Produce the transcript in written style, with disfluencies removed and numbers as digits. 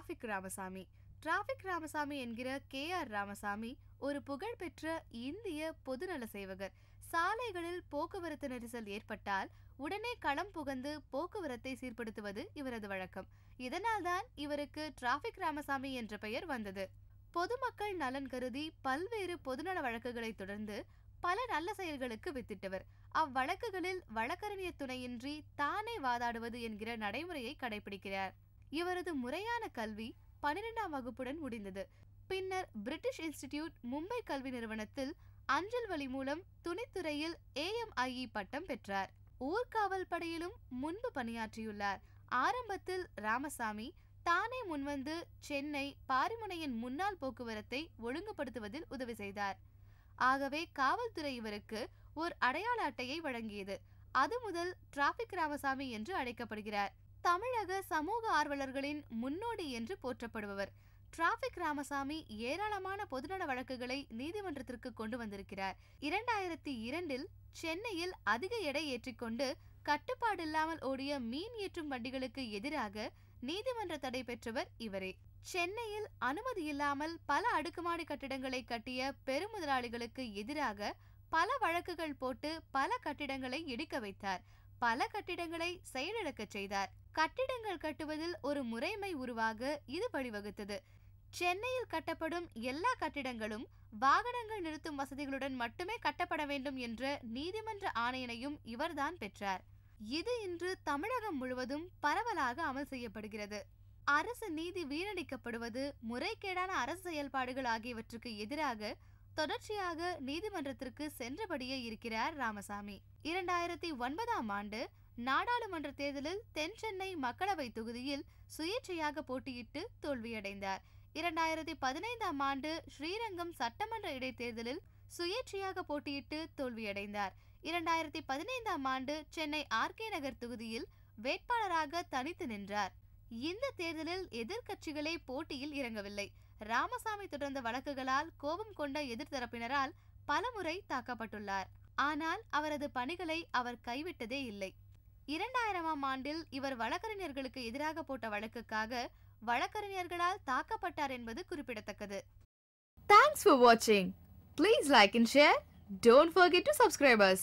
Traffic Ramasamy. Traffic Ramasamy என்கிற KR Ramasamy ஒரு புகழ்பெற்ற இந்திய பொதுநல சேவகர். சாலைகளில் போக்குவரத்து நெரிசல் ஏற்பட்டால் உடனே களம் புகுந்து போக்குவரத்தை சீர்படுத்துவது இவரது வழக்கம். இதனால்தான் இவருக்கு டிராபிக் ராமசாமி என்ற பெயர் வந்தது. பொதுமக்கள் நலன் கருதி பல்வேறு பொதுநல வழக்குகளை தொடர்ந்து பல நல்ல செயல்களுக்கு வித்திட்டவர். அவ்வழக்குகளில் வழக்கறிஞர் துணையின்றி தானே வாதாடுவது என்கிற நடைமுறையை கடைபிடிக்கிறார். இவரது முறையான கல்வி 12ஆம் வகுப்புடன் முடிந்தது. பின்னர் பிரிட்டிஷ் இன்ஸ்டிடியூட் மும்பை கல்வி நிறுவனத்தில் அஞ்சல் வழி மூலம் துணித்துறையில் AMIE பட்டம் பெற்றார். ஊர்காவல் படையிலும் முன்பு பணியாற்றியுள்ளார். ஆரம்பத்தில் ராமசாமி தானே முன்வந்து சென்னை பாரிமுனையின் முன்னாள் போக்குவரத்தை ஒழுங்குபடுத்துவதில் உதவி செய்தார். ஆகவே காவல்துறை இவருக்கு ஒரு அடையாள அட்டையை வழங்கியது. அது முதல் டிராபிக் ராமசாமி என்று அழைக்கப்படுகிறார். தமிழக சமூக ஆர்வலர்களின் முன்னோடி என்று போற்றப்படுபவர். டிராபிக் ராமசாமி ஏராளமான பொதுநல வழக்குகளை நீதிமன்றத்திற்கு கொண்டு வந்திருக்கிறார். 2002இல் சென்னையில் அதிக எடை ஏற்றிக்கொண்டு கட்டுப்பாடில்லாமல் ஓடிய மீன் ஏற்றும் வண்டிகளுக்கு எதிராக நீதிமன்ற தடை பெற்றவர் இவரே. சென்னையில் அனுமதி இல்லாமல் பல அடுக்குமாடி கட்டிடங்களை கட்டிய பெருமுதலாளிகளுக்கு எதிராக பல வழக்குகள் போட்டு பல கட்டிடங்களை இடிக்க வைத்தார். பல கட்டிடங்களை செயலிழக்க செய்தார். கட்டிடங்கள் கட்டுவதில் ஒரு முறைமை உருவாக இது வழிவகுத்தது. சென்னையில் கட்டப்படும் எல்லா கட்டிடங்களும் வாகனங்கள் நிறுத்தும் வசதிகளுடன் மட்டுமே கட்டப்பட வேண்டும் என்ற நீதிமன்ற ஆணையினையும் இவர்தான் பெற்றார். இது இன்று தமிழகம் முழுவதும் பரவலாக அமல் செய்யப்படுகிறது. அரசு நீதி வீணடிக்கப்படுவது, முறைகேடான அரசு செயல்பாடுகள் ஆகியவற்றுக்கு எதிராக தொடர்ச்சியாக நீதிமன்றத்திற்கு சென்றபடியே இருக்கிறார் ராமசாமி. 2009ஆம் ஆண்டு நாடாளுமன்ற தேர்தலில் தென் சென்னை மக்களவை தொகுதியில் சுயேட்சையாக போட்டியிட்டு தோல்வியடைந்தார். 2015ஆம் ஆண்டு ஸ்ரீரங்கம் சட்டமன்ற இடைத்தேர்தலில் சுயேட்சையாக போட்டியிட்டு தோல்வியடைந்தார். 2015ஆம் ஆண்டு சென்னை RK நகர் தொகுதியில் வேட்பாளராக தனித்து நின்றார். இந்த தேர்தலில் எதிர்க்கட்சிகளே போட்டியில் இறங்கவில்லை. ராமசாமி தொடர்ந்த வழக்குகளால் கோபம் கொண்ட எதிர்த்தரப்பினரால் பலமுறை தாக்கப்பட்டுள்ளார். ஆனால் அவரது பணிகளை அவர் கைவிட்டதே இல்லை. 2000ஆம் ஆண்டில் இவர் வழக்கறிஞர்களுக்கு எதிராக போட்ட வழக்குக்காக வழக்கறிஞர்களால் தாக்கப்பட்டார் என்பது குறிப்பிடத்தக்கது. Thanks for watching. Please like and share. Don't forget to subscribe us.